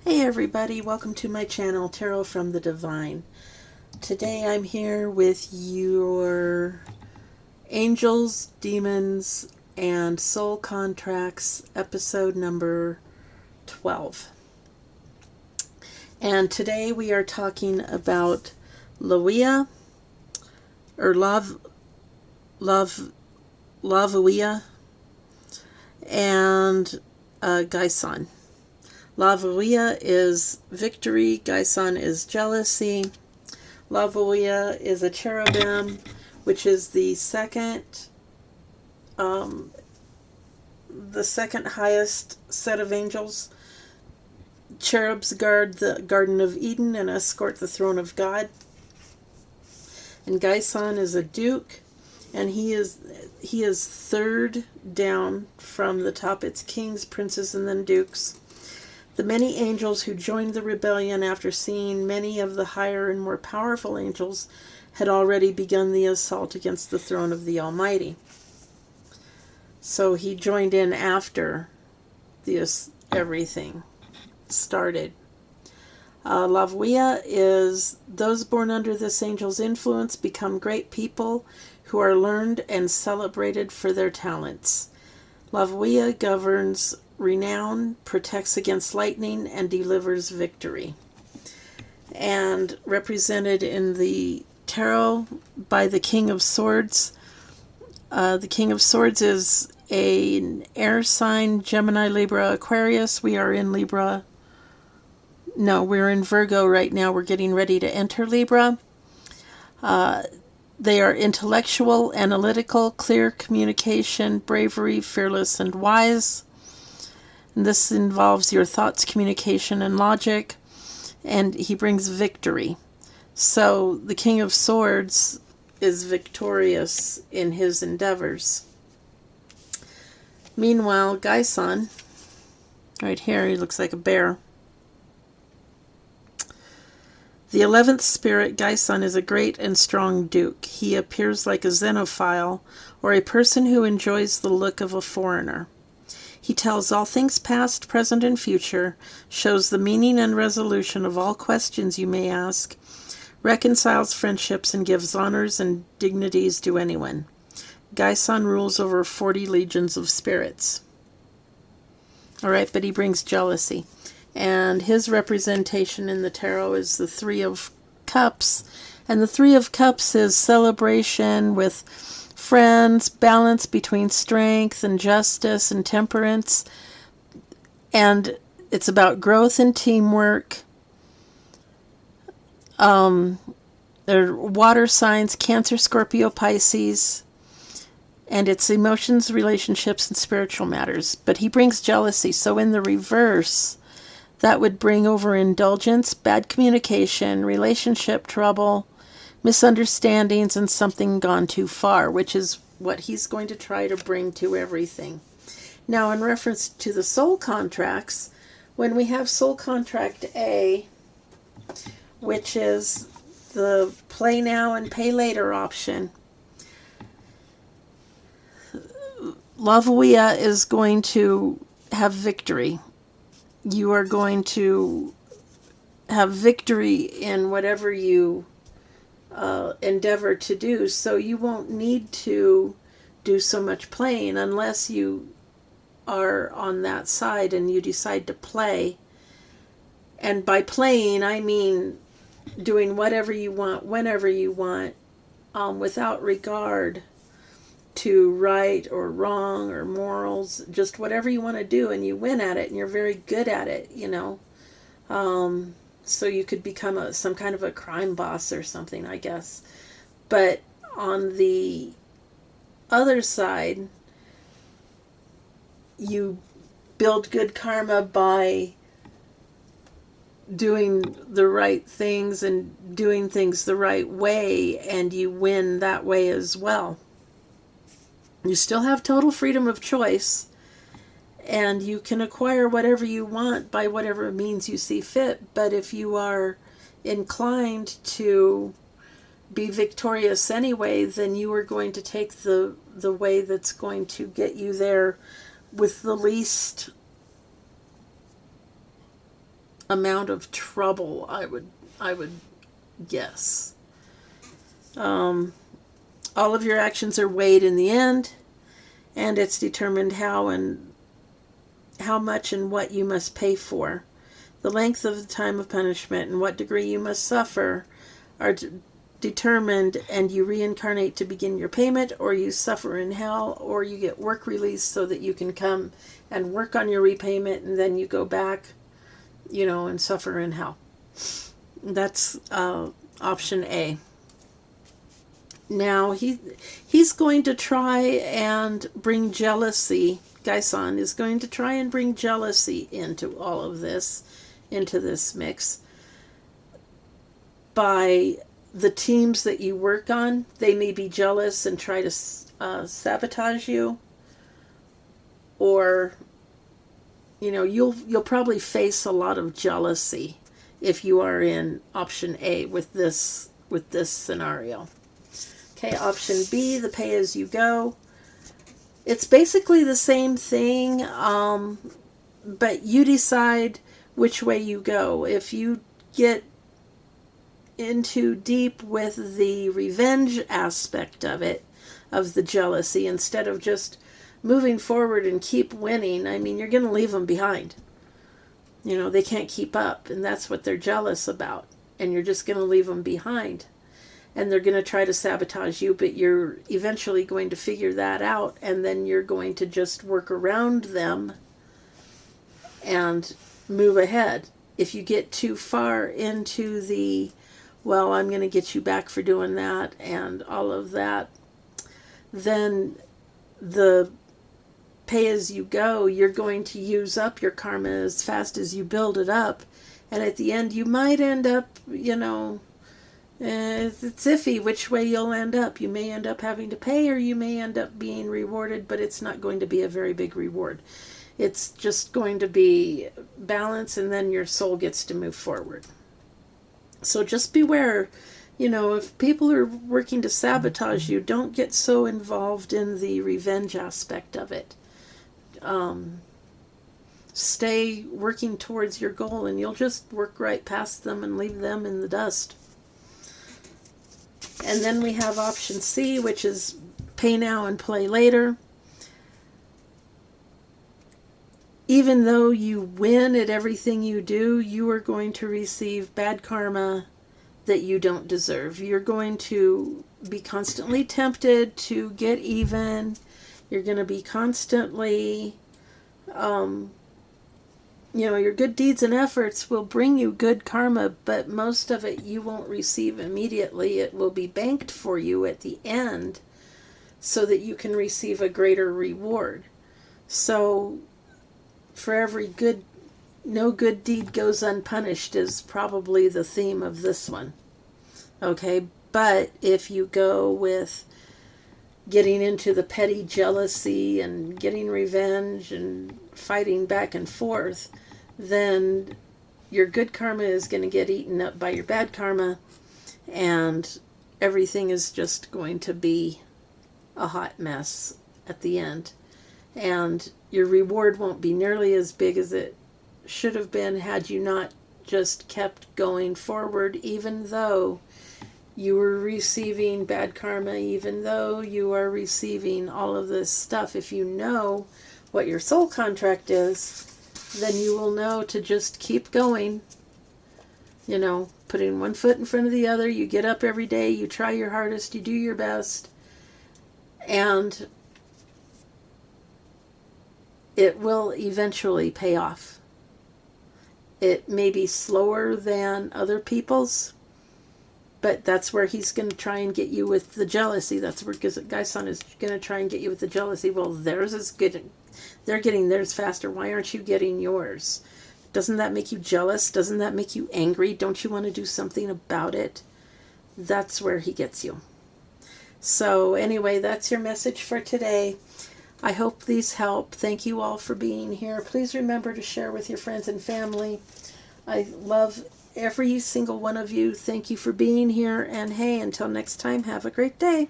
Hey everybody, welcome to my channel, Tarot from the Divine. Today I'm here with your Angels, Demons, and Soul Contracts, episode number 12. And today we are talking about Lavia, or Lavia, and Gaison. Lavia is victory, Gaison is jealousy. Lavia is a cherubim, which is the second highest set of angels. Cherubs guard the Garden of Eden and escort the throne of God. And Gaison is a duke, and he is third down from the top. It's kings, princes, and then dukes. The many angels who joined the rebellion after seeing many of the higher and more powerful angels had already begun the assault against the throne of the Almighty. So he joined in after everything started. Lavia is those born under this angel's influence become great people who are learned and celebrated for their talents. Lavia governs renown, protects against lightning, and delivers victory. And represented in the tarot by the King of Swords. The King of Swords is an air sign, Gemini, Libra, Aquarius. We are in Libra. No, we're in Virgo right now. We're getting ready to enter Libra. They are intellectual, analytical, clear communication, bravery, fearless, and wise. And this involves your thoughts, communication, and logic. And he brings victory. So the King of Swords is victorious in his endeavors. Meanwhile, Gaison, right here, he looks like a bear. The 11th spirit, Gaison, is a great and strong duke. He appears like a xenophile, or a person who enjoys the look of a foreigner. He tells all things past, present, and future, shows the meaning and resolution of all questions you may ask, reconciles friendships, and gives honors and dignities to anyone. Gaison rules over 40 legions of spirits. All right, but he brings jealousy. And his representation in the tarot is the Three of Cups. And the Three of Cups is celebration with friends, balance between strength and justice and temperance. And it's about growth and teamwork. They're water signs, Cancer, Scorpio, Pisces. And it's emotions, relationships, and spiritual matters. But he brings jealousy. So in the reverse, that would bring over indulgence, bad communication, relationship trouble, misunderstandings, and something gone too far, which is what he's going to try to bring to everything. Now, in reference to the soul contracts, when we have soul contract A, which is the play now and pay later option, Lavia is going to have victory. You are going to have victory in whatever you endeavor to do, so you won't need to do so much playing unless you are on that side and you decide to play. And by playing, I mean doing whatever you want, whenever you want, without regard to right or wrong or morals, just whatever you want to do, and you win at it, and you're very good at it, you know. So you could become some kind of a crime boss or something, I guess. But on the other side, you build good karma by doing the right things and doing things the right way, and you win that way as well. You still have total freedom of choice, and you can acquire whatever you want by whatever means you see fit. But if you are inclined to be victorious anyway, then you are going to take the way that's going to get you there with the least amount of trouble, I would guess. All of your actions are weighed in the end, and it's determined how much and what you must pay for. The length of the time of punishment and what degree you must suffer are determined, and you reincarnate to begin your payment, or you suffer in hell, or you get work release so that you can come and work on your repayment, and then you go back, and suffer in hell. That's option A. Now he's going to try and bring jealousy. Gaison is going to try and bring jealousy into all of this, into this mix, by the teams that you work on. They may be jealous and try to sabotage you, or you'll probably face a lot of jealousy if you are in option A with this scenario. Okay, option B, the pay as you go. It's basically the same thing, but you decide which way you go. If you get into deep with the revenge aspect of it, of the jealousy, instead of just moving forward and keep winning, you're going to leave them behind. They can't keep up, and that's what they're jealous about, and you're just going to leave them behind. And they're going to try to sabotage you, but you're eventually going to figure that out, and then you're going to just work around them and move ahead. If you get too far into the, well, I'm going to get you back for doing that and all of that, then the pay as you go, you're going to use up your karma as fast as you build it up, and at the end you might end up, it's iffy which way you'll end up. You may end up having to pay, or you may end up being rewarded, but it's not going to be a very big reward. It's just going to be balance, and then your soul gets to move forward. So just beware, if people are working to sabotage you, don't get so involved in the revenge aspect of it. Stay working towards your goal, and you'll just work right past them and leave them in the dust. And then we have option C, which is pay now and play later. Even though you win at everything you do, you are going to receive bad karma that you don't deserve. You're going to be constantly tempted to get even. You're going to be constantly, your good deeds and efforts will bring you good karma, but most of it you won't receive immediately. It will be banked for you at the end so that you can receive a greater reward. So for every no good deed goes unpunished is probably the theme of this one. Okay, but if you go with getting into the petty jealousy and getting revenge and fighting back and forth, then your good karma is going to get eaten up by your bad karma, and everything is just going to be a hot mess at the end. And your reward won't be nearly as big as it should have been had you not just kept going forward, even though you were receiving bad karma, even though you are receiving all of this stuff. If you know what your soul contract is, then you will know to just keep going, putting one foot in front of the other. You get up every day, you try your hardest, you do your best, and it will eventually pay off. It may be slower than other people's, but that's where he's going to try and get you with the jealousy. That's where Gaison is going to try and get you with the jealousy. Well, theirs is good. They're getting theirs faster. Why aren't you getting yours? Doesn't that make you jealous? Doesn't that make you angry? Don't you want to do something about it? That's where he gets you. So anyway, that's your message for today. I hope these help. Thank you all for being here. Please remember to share with your friends and family. I love every single one of you. Thank you for being here. And hey, until next time, have a great day.